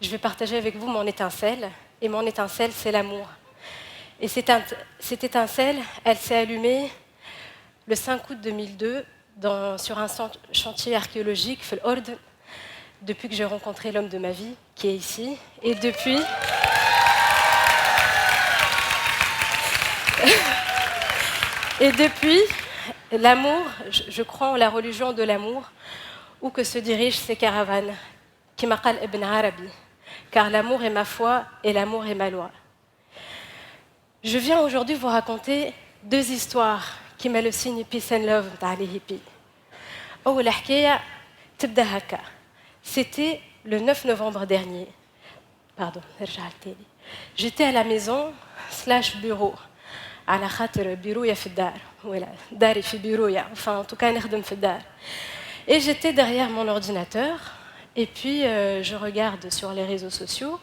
Je vais partager avec vous mon étincelle, et mon étincelle, c'est l'amour. Et cette étincelle, elle s'est allumée le 5 août 2002 sur un chantier archéologique, Fil Ord, depuis que j'ai rencontré l'homme de ma vie, qui est ici. Et depuis... Et depuis, l'amour, je crois en la religion de l'amour, où que se dirigent ces caravanes, qui m'appelle Ibn Arabi, car l'amour est ma foi et l'amour est ma loi. Je viens aujourd'hui vous raconter deux histoires qui mettent le signe Peace and Love dans les hippies. أول حكاية تبدأ هكا. C'était le 9 novembre dernier. Pardon, نرجع لتالي. J'étais à la maison / bureau. على خاطر بيرويا في الدار ولا داري في بيرويا enfin en tout cas نخدم في الدار. Et j'étais derrière mon ordinateur et puis je regarde sur les réseaux sociaux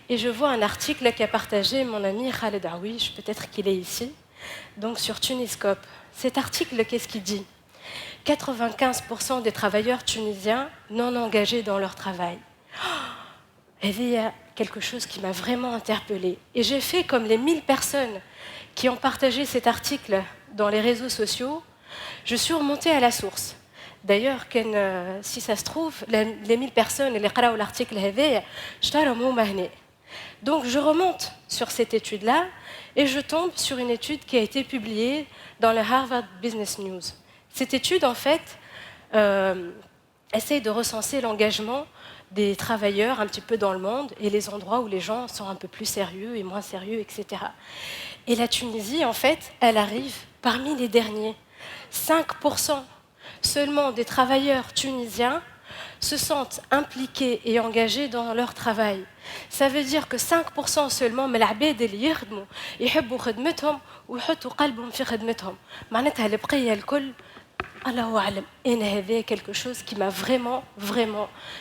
et je vois un article qu'a partagé mon ami Khaled Aouiche, peut-être qu'il est ici, donc sur Tuniscope. Cet article, qu'est-ce qu'il dit ? 95% des travailleurs tunisiens non engagés dans leur travail. Il y a quelque chose qui m'a vraiment interpellée. Et j'ai fait comme les 1000 personnes qui ont partagé cet article dans les réseaux sociaux. Je suis remontée à la source. D'ailleurs, si ça se trouve, les 1000 personnes qui ont lu l'article, donc je remonte sur cette étude-là et je tombe sur une étude qui a été publiée dans le Harvard Business News. Cette étude, en fait, essaye de recenser l'engagement des travailleurs un petit peu dans le monde et les endroits où les gens sont un peu plus sérieux et moins sérieux, etc. Et la Tunisie, en fait, elle arrive parmi les derniers. 5% seulement des travailleurs tunisiens se sentent impliqués et engagés dans leur travail. Ça veut dire que 5% seulement من العباد اللي يخدموا يحبوا خدمتهم ويحطوا قلبهم في خدمتهم. معناتها البقية الكل الله أعلم. Et هذا quelque chose qui m'a vraiment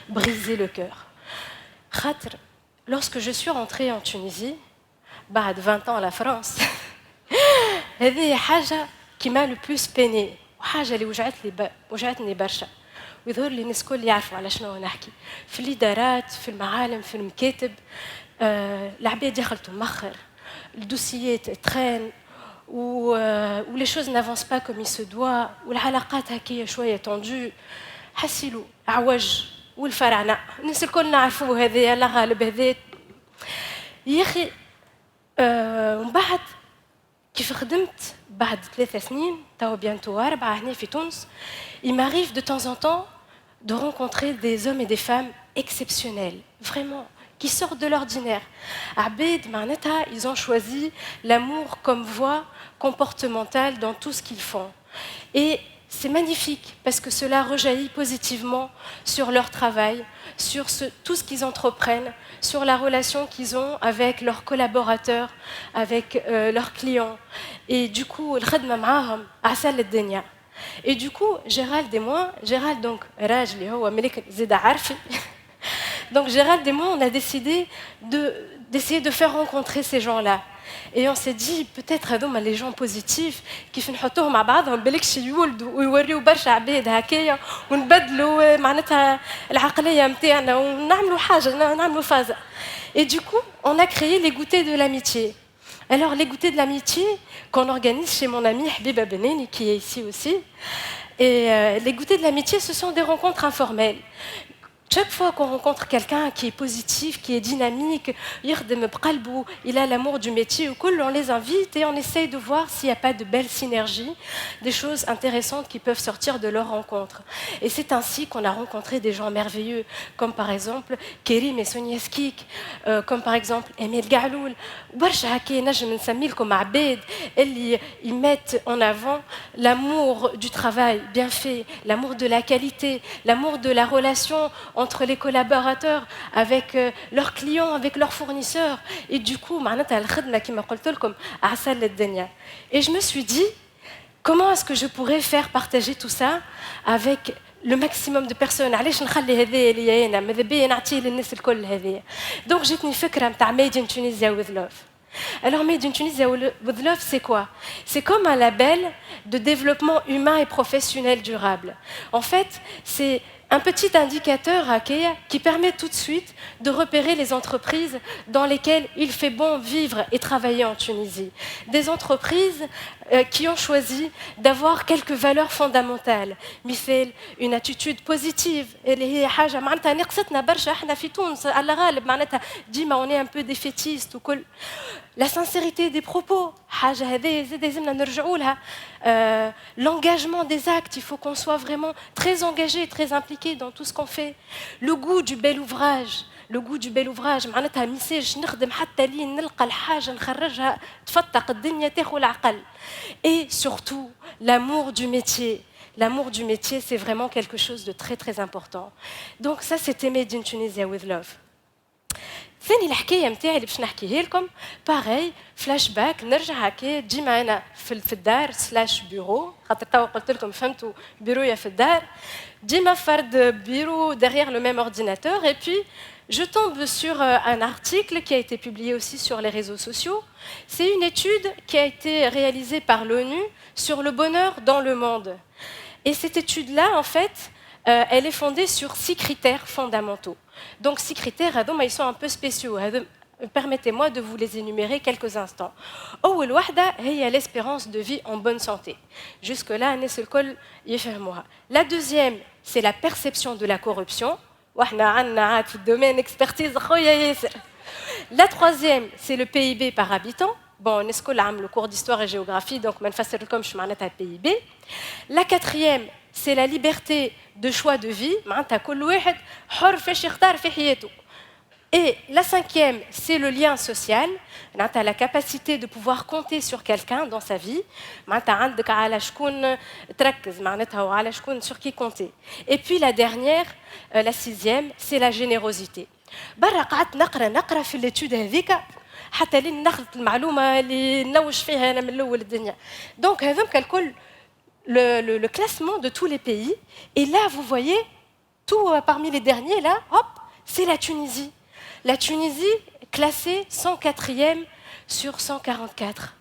brisé le cœur. خاطر lorsque je suis rentrée en Tunisie بعد 20 ans à la France هذه حاجة qui m'a le plus peinée وحاجة اللي وجعتني برشا. ويظهر لي الناس الكل يعرفوا على شنو نحكي في الادارات في المعالم في المكاتب العباد يخلطوا مخر الدوسيات ترين و les choses n'avancent pas comme il se doit والعلاقات هكايا شويه تندو حسيلو عوج والفرعنه الناس الكل نعرفوا هذايا لا غالب هذا يا اخي ومن بعد كيف خدمت بعد 3 سنين توا بيانتو 4 هنا في تونس il m'arrive de temps en temps de rencontrer des hommes et des femmes exceptionnels, vraiment, qui sortent de l'ordinaire. Abed, Maneta, ils ont choisi l'amour comme voie comportementale dans tout ce qu'ils font. Et c'est magnifique, parce que cela rejaillit positivement sur leur travail, sur tout ce qu'ils entreprennent, sur la relation qu'ils ont avec leurs collaborateurs, avec leurs clients. Et du coup, الخدمة معاهم عسل الدنيا. Et du coup, Gérald et moi, Gérald donc, donc Gérald et moi, on a décidé d'essayer de faire rencontrer ces gens-là. Et on s'est dit, peut-être les gens positifs, كيف نحطوهم مع بعضهم بالكش يولدوا ويوريوا برشا عباد هكايا ونبدلوا معناتها العقلية نتاعنا ونعملوا حاجة نعملوا فازة. Et du coup, on a créé les goûters de l'amitié. Alors, les goûters de l'amitié qu'on organise chez mon ami Habiba Beneni, qui est ici aussi, et les goûters de l'amitié, ce sont des rencontres informelles. Chaque fois qu'on rencontre quelqu'un qui est positif, qui est dynamique, il a l'amour du métier, on les invite et on essaye de voir s'il n'y a pas de belles synergies, des choses intéressantes qui peuvent sortir de leur rencontre. Et c'est ainsi qu'on a rencontré des gens merveilleux, comme par exemple Kérim et Sonia Skik, comme par exemple Emile Galoul, ils mettent en avant l'amour du travail bien fait, l'amour de la qualité, l'amour de la relation entre les collaborateurs, avec leurs clients, avec leurs fournisseurs. Et du coup, et je me suis dit, comment est-ce que je pourrais faire partager tout ça avec le maximum de personnes. Donc j'ai une فكرة متاع Made in Tunisia with Love. Alors, Made in Tunisia with Love, c'est quoi? C'est comme un label de développement humain et professionnel durable. En fait, c'est un petit indicateur qui permet tout de suite de repérer les entreprises dans lesquelles il fait bon vivre et travailler en Tunisie. Des entreprises qui ont choisi d'avoir quelques valeurs fondamentales, مثل une attitude positive, اللي هي حاجة معناتها نقصتنا برشا احنا في تونس على غالب معناتها ديما on est un peu défaitiste وكل. La sincérité des propos, حاجة هذه زاد لازمنا نرجعوا لها. L'engagement des actes, il faut qu'on soit vraiment très engagé, très impliqué dans tout ce qu'on fait. Le goût du bel ouvrage. Le goût du bel ouvrage معناتها ميساج نخدم حتى لين نلقى الحاجة نخرجها تفتق الدنيا تاخذ العقل. Et surtout, l'amour du métier. L'amour du métier, c'est vraiment quelque chose de très très important. Donc ça, c'était Made in Tunisia with Love. ثاني الحكايه نتاعي اللي باش نحكيها لكم باغي فلاش باك نرجع هكا ديما انا في الدار سلاش بيرو خاطر توا قلت لكم فهمتوا بيرويا في الدار ديما فرد بيرو derrière le même ordinateur et puis je tombe sur un article qui a été publié aussi sur les réseaux sociaux. C'est une étude qui a été réalisée par l'ONU sur le bonheur dans le monde. Et cette étude-là, en fait, elle est fondée sur 6 critères fondamentaux. Donc, 6 critères, ils sont un peu spéciaux. Permettez-moi de vous les énumérer quelques instants. أول وحدة هي l'espérance de vie en bonne santé. Jusque-là, الناس الكل يفهموها. La deuxième, c'est la perception de la corruption. وإحنا عندنا عاد في الدومين expertise خويا ياسر. La troisième, c'est le PIB par habitant. Bon, الناس الكل عملوا cours d'histoire et géographie, donc ما نفسرلكمش معناتها PIB. La quatrième, c'est la liberté de choix de vie. معناتها كل واحد حر فاش يختار في حياته. Et la cinquième, c'est le lien social. Tu as la capacité de pouvoir compter sur quelqu'un dans sa vie. Tu as sur qui compter. Et puis la dernière, la sixième, c'est la générosité. برا قعدت نقرا في l'étude هذيك حتى لين ناخذ المعلومه اللي نلوش فيها انا من الاول الدنيا. Donc هذوك الكل le classement de tous les pays. Et là, vous voyez, tout parmi les derniers, là, hop, c'est la Tunisie. La Tunisie, classée 104e sur 144.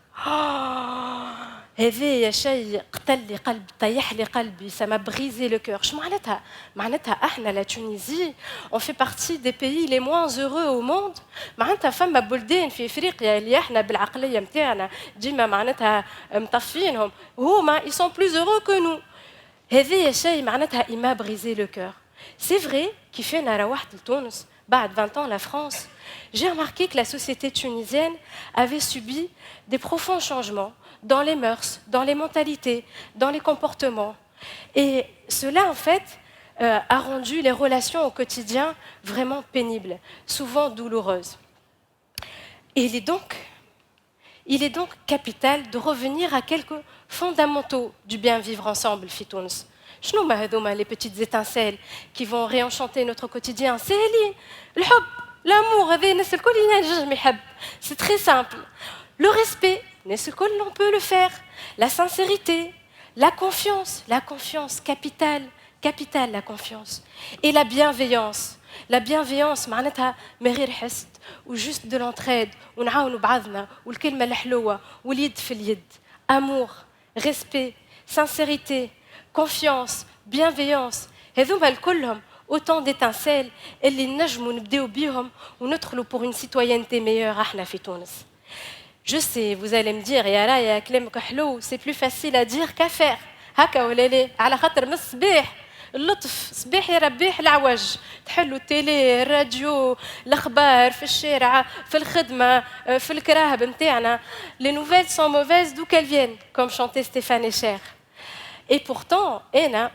هذا شيء قتل لي قلب طيح لي قلبي ça m'a brisé le cœur. شو معناتها؟ معناتها احنا la Tunisie on fait partie des pays les moins heureux au monde. معناتها فما بلدان في افريقيا اللي احنا بالعقليه نتاعنا ديما معناتها مطفينهم هما ils sont plus heureux que nous. هذا شيء معناتها il m'a brisé le cœur. C'est vrai كيف انا روحت لتونس بعد 20 ans la France, j'ai remarqué que la société tunisienne avait subi des profonds changements dans les mœurs, dans les mentalités, dans les comportements. Et cela, en fait, a rendu les relations au quotidien vraiment pénibles, souvent douloureuses. Et il est donc capital de revenir à quelques fondamentaux du bien vivre ensemble, Fitouns. شنو ما هذوما les petites étincelles qui vont réenchanter notre quotidien? C'est الحب, l'amour, هذا الناس الكل ينجم يحب. C'est très simple. Le respect, الناس الكل on peut le faire. La sincérité, la confiance capitale la confiance. Et la bienveillance. La bienveillance معناتها ما غير حسد وجست de l'entraide ونعاونوا بعضنا والكلمة الحلوة واليد في اليد. Amour, respect, sincérité, confiance, bienveillance, هذوما الكلهم autant d'étincelles اللي نجموا نبداو بيهم وندخلوا pour une citoyenneté meilleure احنا في تونس. Je sais, vous allez me dire يا رايا كلامك حلو, c'est plus facile à dire qu'à faire. هكا ولا لا؟ على خاطر من الصباح اللطف صباح يا ربيح العوج تحلوا التيلي الراديو الاخبار في الشارع في الخدمه في الكراهب نتاعنا. Les nouvelles sont mauvaises d'où qu'elles viennent, comme chantait Stéphane Echer. Et pourtant,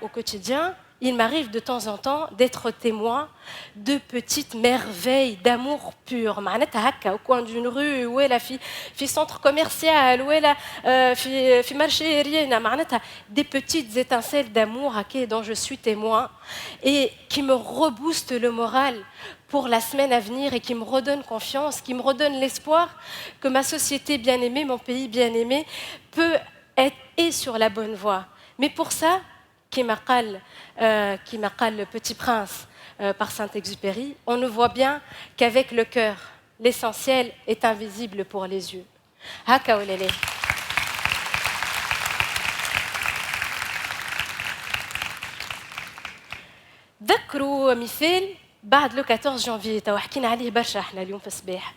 au quotidien, il m'arrive de temps en temps d'être témoin de petites merveilles d'amour pur. معناتها هكا au coin d'une rue ولا في centre commercial ولا في marché رينا معناتها des petites étincelles d'amour هكا dont je suis témoin et qui me reboostent le moral pour la semaine à venir et qui me redonnent confiance, qui me redonnent l'espoir que ma société bien-aimée, mon pays bien-aimé peut être sur la bonne voie. Mais pour ça, qui m'appelle le Petit Prince par Saint-Exupéry, on ne voit bien qu'avec le cœur. l'essentiel est invisible pour les yeux. هكا ولا لا؟ تذكروا مثال بعد لو 14 جانفي، تو حكينا عليه برشا احنا اليوم في الصباح.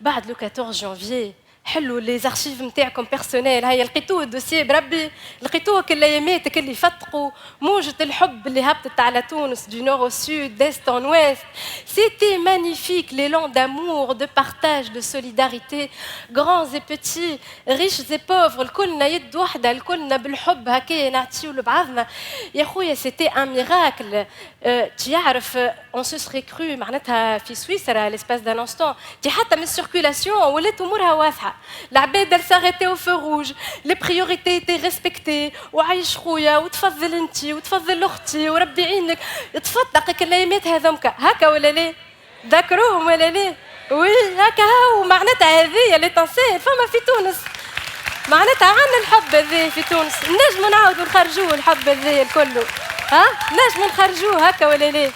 بعد لو 14 جانفي حلوا لي زارشيف نتاعكم بيرسونيل، هيا لقيتوه الدوسيي بربي، لقيتوه كل اياماتك اللي فتقوا موجة الحب اللي هبطت على تونس دو نور او سود ديست ان اويست. سيتي مانيفيك ليلان دامور دو بارتاج دو سوليداريتي، غرانز اي بيتي ريش اي بوفر، الكلنا يد وحده، الكلنا بالحب هكايا نعطيو لبعضنا. يا خويا سيتي ان ميراكل. تعرف اون سو سري كرو معناتها في سويسرا ليسباس دان انستون تي حتى من السيركولاسيون ولات امورها واضحه. العباد ساغيتي او في روج، لي بريوريتي تي ريسبكتي، وعايش خويا وتفضل انت وتفضل اختي وربي يعينك، تفضلك الايامات هذومك هكا ولا لا؟ ذكروهم ولا لا؟ وي هكا هو معناتها هذه اللي تنسيل فما في تونس، معناتها عندنا الحب هذا في تونس، نجموا نعاودوا نخرجوه الحب هذا الكله، ها نجموا نخرجوه هكا ولا لا؟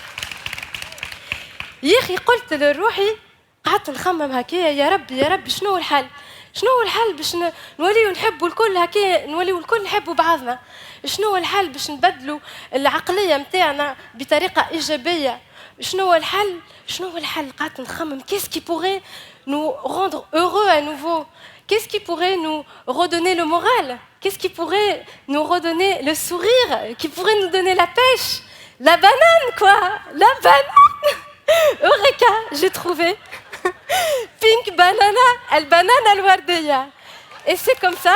يا اخي قلت لروحي قعدت نخمم هكايا، يا ربي يا ربي شنو الحل؟ شنو الحل باش نوليو نحبوا الكل هكايا، نوليو الكل نحبوا بعضنا؟ شنو الحل باش نبدلوا العقليه نتاعنا بطريقه ايجابيه؟ شنو الحل؟ شنو الحل؟ قعدت نخمم qu'est-ce qui pourrait nous rendre heureux à nouveau? Qu'est-ce qui pourrait nous redonner le moral? Qu'est-ce qui pourrait nous redonner le sourire? Qui pourrait nous donner la pêche? La banane quoi, la banane. Eureka, j'ai trouvé. Pink banana, البنانة الوردية. Et c'est comme ça.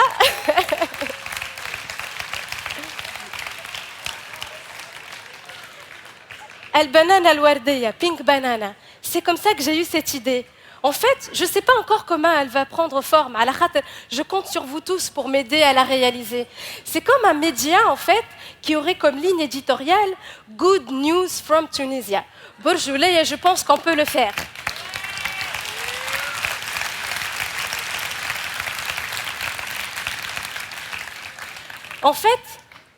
البنانة الوردية, pink banana. C'est comme ça que j'ai eu cette idée. En fait, je ne sais pas encore comment elle va prendre forme. Je compte sur vous tous pour m'aider à la réaliser. C'est comme un média, en fait, qui aurait comme ligne éditoriale « Good News from Tunisia ». Bourgeoulé, je pense qu'on peut le faire. En fait,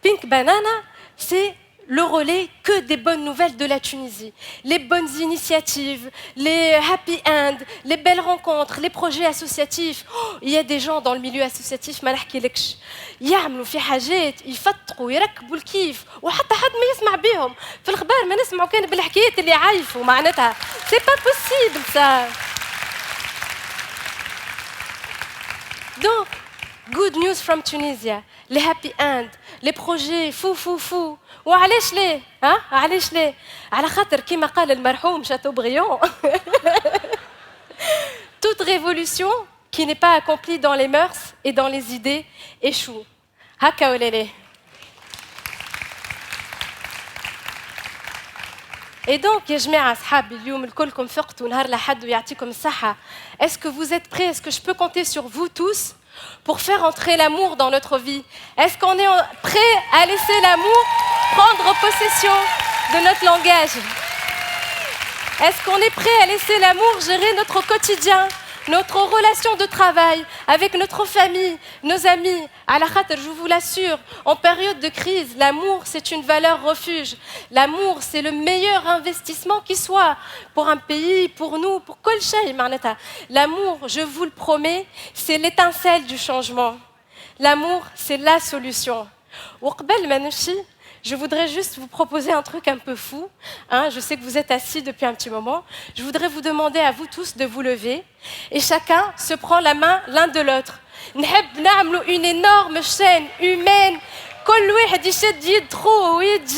Pink Banana, c'est le relais que des bonnes nouvelles de la Tunisie. Les bonnes initiatives, les happy end, les belles rencontres, les projets associatifs. Oh, il y a des gens dans le milieu associatif, ما نحكيلكش يعملوا في حاجات يفتقوا يركبوا الكيف وحتى حد ما يسمع بهم. في الأخبار ما نسمعوا كان بالحكايات اللي عايفوا معناتها. C'est pas possible ça. Donc, good news from Tunisia, les happy end, les projets fou. وعلاش ليه؟ ها؟ علاش ليه؟ على خاطر كيما قال المرحوم شاتوبريون toute révolution qui n'est pas accomplie dans les mœurs et dans les idées échoue. هكا ولا ليه؟ Et donc يا جماعة أصحابي اليوم الكلكم فقتوا نهار الأحد ويعطيكم الصحة. Est-ce que vous êtes prêts? Est-ce que je peux compter sur vous tous pour faire entrer l'amour dans notre vie? Est-ce qu'on est prêt à laisser l'amour prendre possession de notre langage? Est-ce qu'on est prêt à laisser l'amour gérer notre quotidien, notre relation de travail avec notre famille, nos amis? À la khater, je vous l'assure, en période de crise, l'amour, c'est une valeur refuge. L'amour, c'est le meilleur investissement qui soit pour un pays, pour nous, pour kol shay معناتها. L'amour, je vous le promets, c'est l'étincelle du changement. L'amour, c'est la solution. وقبل ما نمشي, je voudrais juste vous proposer un truc un peu fou. Hein, je sais que vous êtes assis depuis un petit moment. Je voudrais vous demander à vous tous de vous lever et chacun se prend la main l'un de l'autre. نحب نعملوا une énorme chaîne humaine. كل واحد يشد يد خوه ويد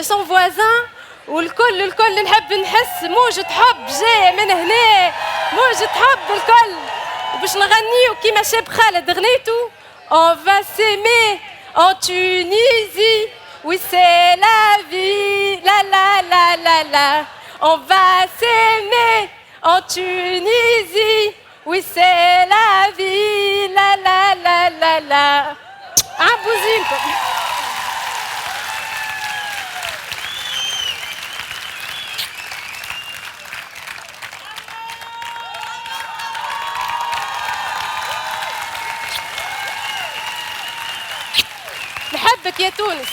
son voisin والكل نحب نحس موجة حب جاية من هنا. موجة حب الكل. وباش نغنيو كيما شاب خالد غنيتو On va s'aimer en Tunisie. Oui, c'est la vie, la. On va s'aimer en Tunisie. Oui, c'est la vie, la. Un bousine. نحبك يا تونس.